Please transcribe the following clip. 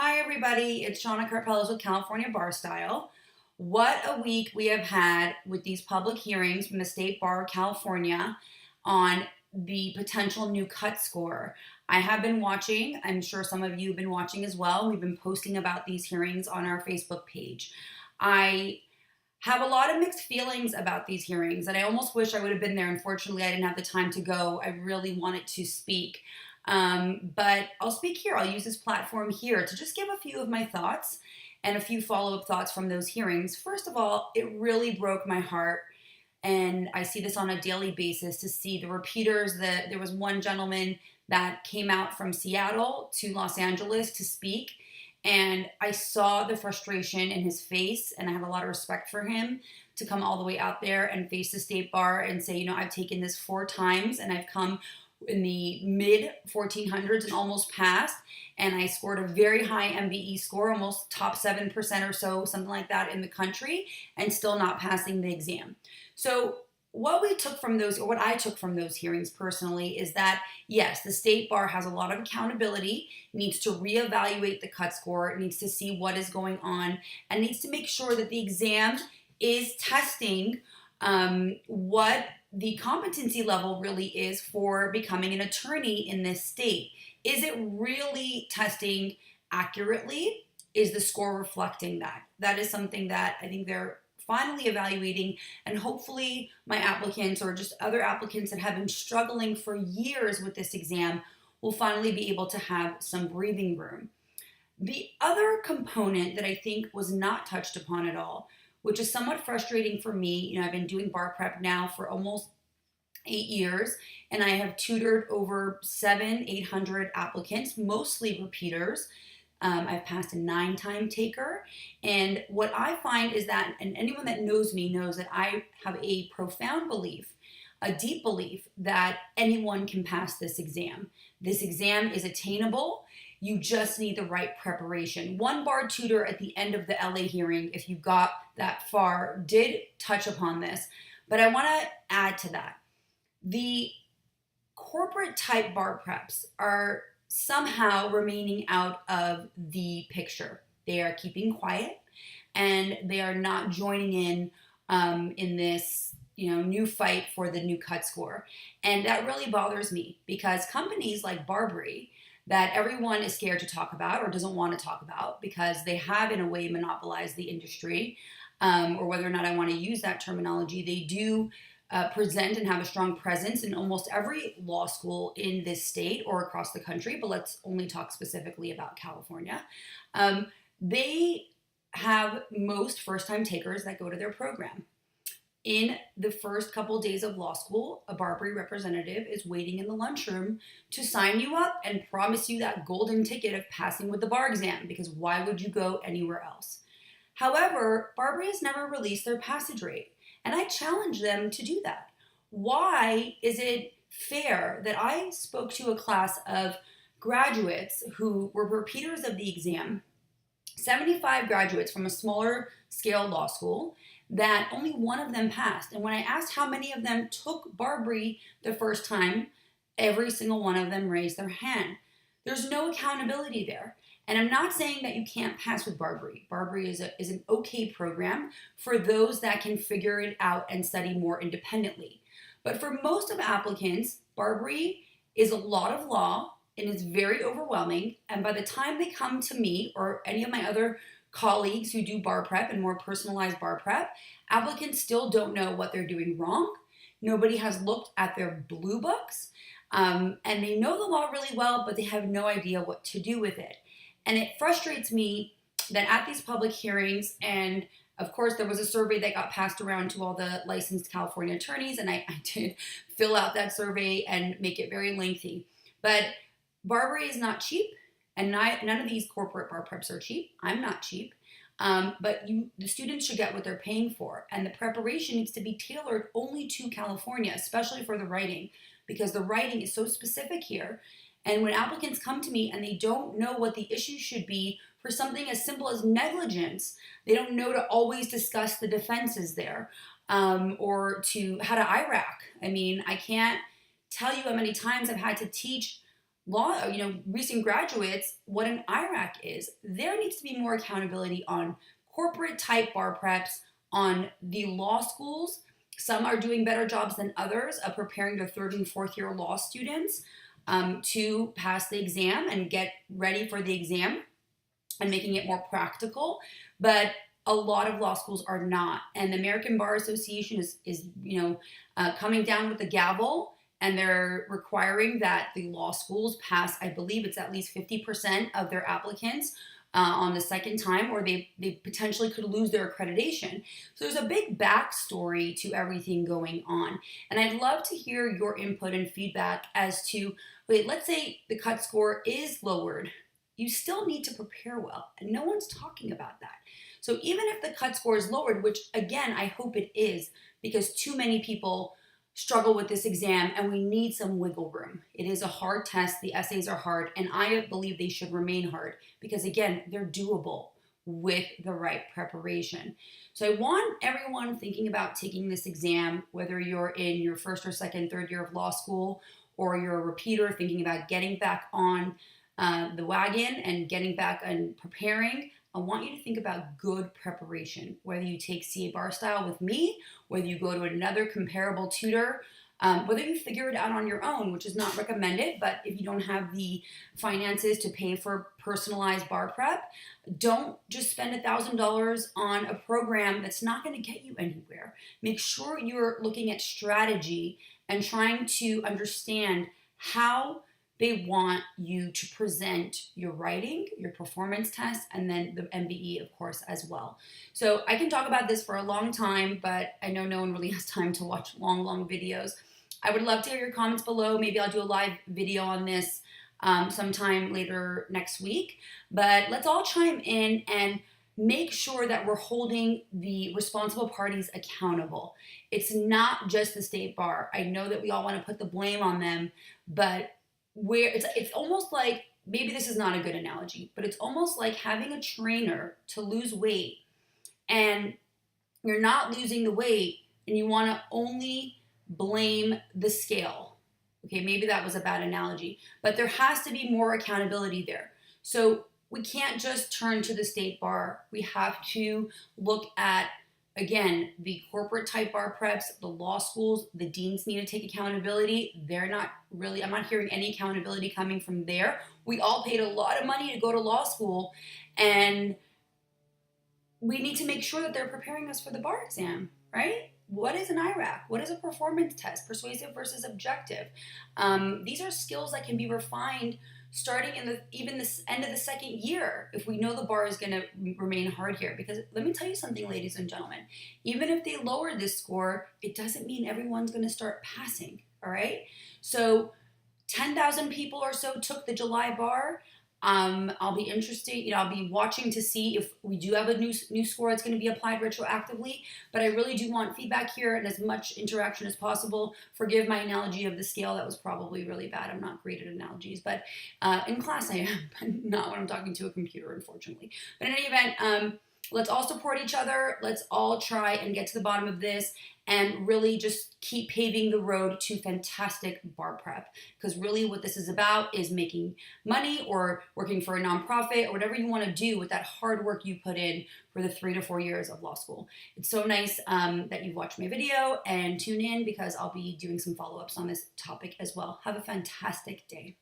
Hi, everybody. It's Shauna Carpellos with California Bar Style. What a week we have had with these public hearings from the State Bar of California on the potential new cut score. I have been watching. I'm sure some of you have been watching as well. We've been posting about these hearings on our Facebook page. I have a lot of mixed feelings about these hearings, and I almost wish I would have been there. Unfortunately, I didn't have the time to go. I really wanted to speak. But I'll speak here. I'll use this platform here to just give a few of my thoughts and a few follow-up thoughts from those hearings. First of all, it really broke my heart, and I see this on a daily basis, to see the repeaters. There was one gentleman that came out from Seattle to Los Angeles to speak, and I saw the frustration in his face, and I have a lot of respect for him to come all the way out there and face the State Bar and say, I've taken this 4 times and I've come in the mid 1400s and almost passed, and I scored a very high MBE score, almost top 7% or so, something like that in the country, and still not passing the exam. So what we took from those, or what I took from those hearings personally, is that yes, the State Bar has a lot of accountability, needs to reevaluate the cut score, needs to see what is going on, and needs to make sure that the exam is testing what the competency level really is for becoming an attorney in this state. Is it really testing accurately? Is the score reflecting that? That is something that I think they're finally evaluating, and hopefully my applicants, or just other applicants that have been struggling for years with this exam, will finally be able to have some breathing room. The other component that I think was not touched upon at all, which is somewhat frustrating for me. I've been doing bar prep now for almost 8 years, and I have tutored over 800 applicants, mostly repeaters. I've passed a 9-time taker, and what I find is that, and anyone that knows me knows that I have a profound belief, a deep belief, that anyone can pass this exam. This exam is attainable. You just need the right preparation. One bar tutor at the end of the LA hearing, if you got that far, did touch upon this, but I want to add to that. The corporate type bar preps are somehow remaining out of the picture. They are keeping quiet, and they are not joining in this new fight for the new cut score. And that really bothers me, because companies like Barberie, that everyone is scared to talk about or doesn't want to talk about because they have in a way monopolized the industry, or whether or not I want to use that terminology, they do present and have a strong presence in almost every law school in this state or across the country, but let's only talk specifically about California. They have most first-time takers that go to their program. In the first couple days of law school, a Barberie representative is waiting in the lunchroom to sign you up and promise you that golden ticket of passing with the bar exam, because why would you go anywhere else? However, Barberie has never released their passage rate, and I challenge them to do that. Why is it fair that I spoke to a class of graduates who were repeaters of the exam, 75 graduates from a smaller scale law school, that only one of them passed? And when I asked how many of them took Barberie the first time, every single one of them raised their hand. There's no accountability there. And I'm not saying that you can't pass with Barberie. Barberie is an okay program for those that can figure it out and study more independently. But for most of applicants, Barberie is a lot of law and is very overwhelming. And by the time they come to me or any of my other colleagues who do bar prep and more personalized bar prep, applicants still don't know what they're doing wrong. Nobody has looked at their blue books, and they know the law really well, but they have no idea what to do with it. And it frustrates me that at these public hearings, and of course there was a survey that got passed around to all the licensed California attorneys, and I did fill out that survey and make it very lengthy. But Barberie is not cheap. And none of these corporate bar preps are cheap. I'm not cheap. But the students should get what they're paying for. And the preparation needs to be tailored only to California, especially for the writing, because the writing is so specific here. And when applicants come to me and they don't know what the issue should be for something as simple as negligence, they don't know to always discuss the defenses there, or to how to IRAC. I mean, I can't tell you how many times I've had to teach recent graduates what an IRAC is. There needs to be more accountability on corporate type bar preps, on the law schools. Some are doing better jobs than others of preparing their third and fourth year law students to pass the exam and get ready for the exam and making it more practical. But a lot of law schools are not. And the American Bar Association is coming down with the gavel, and they're requiring that the law schools pass, I believe it's at least 50% of their applicants on the second time, or they potentially could lose their accreditation. So there's a big backstory to everything going on. And I'd love to hear your input and feedback as to, wait, let's say the cut score is lowered. You still need to prepare well, and no one's talking about that. So even if the cut score is lowered, which again, I hope it is, because too many people struggle with this exam and we need some wiggle room. It is a hard test. The essays are hard, and I believe they should remain hard because again, they're doable with the right preparation. So I want everyone thinking about taking this exam, whether you're in your first or second, third year of law school, or you're a repeater thinking about getting back on the wagon and getting back and preparing. I want you to think about good preparation, whether you take CA Bar Style with me, whether you go to another comparable tutor, whether you figure it out on your own, which is not recommended, but if you don't have the finances to pay for personalized bar prep, don't just spend $1,000 on a program that's not going to get you anywhere. Make sure you're looking at strategy and trying to understand how they want you to present your writing, your performance test, and then the MBE, of course, as well. So I can talk about this for a long time, but I know no one really has time to watch long videos. I would love to hear your comments below. Maybe I'll do a live video on this sometime later next week. But let's all chime in and make sure that we're holding the responsible parties accountable. It's not just the state bar. I know that we all want to put the blame on them, but where it's almost like, maybe this is not a good analogy, but it's almost like having a trainer to lose weight and you're not losing the weight and you want to only blame the scale. Okay, maybe that was a bad analogy, but there has to be more accountability there. So we can't just turn to the state bar. We have to look at, again, the corporate type bar preps, the law schools, the deans need to take accountability. They're not really, I'm not hearing any accountability coming from there. We all paid a lot of money to go to law school, and we need to make sure that they're preparing us for the bar exam, right? What is an IRAC? What is a performance test? Persuasive versus objective. These are skills that can be refined starting in the end of the second year if we know the bar is going to remain hard here. Because let me tell you something, ladies and gentlemen, even if they lower this score, it doesn't mean everyone's going to start passing, all right? So 10,000 people or so took the July bar. I'll be interested, I'll be watching to see if we do have a new score that's going to be applied retroactively, but I really do want feedback here and as much interaction as possible. Forgive my analogy of the scale. That was probably really bad. I'm not great at analogies, but in class I am, but not when I'm talking to a computer, unfortunately. But in any event, let's all support each other. Let's all try and get to the bottom of this and really just keep paving the road to fantastic bar prep. Because really what this is about is making money or working for a nonprofit or whatever you want to do with that hard work you put in for the 3 to 4 years of law school. It's so nice that you've watched my video, and tune in because I'll be doing some follow-ups on this topic as well. Have a fantastic day.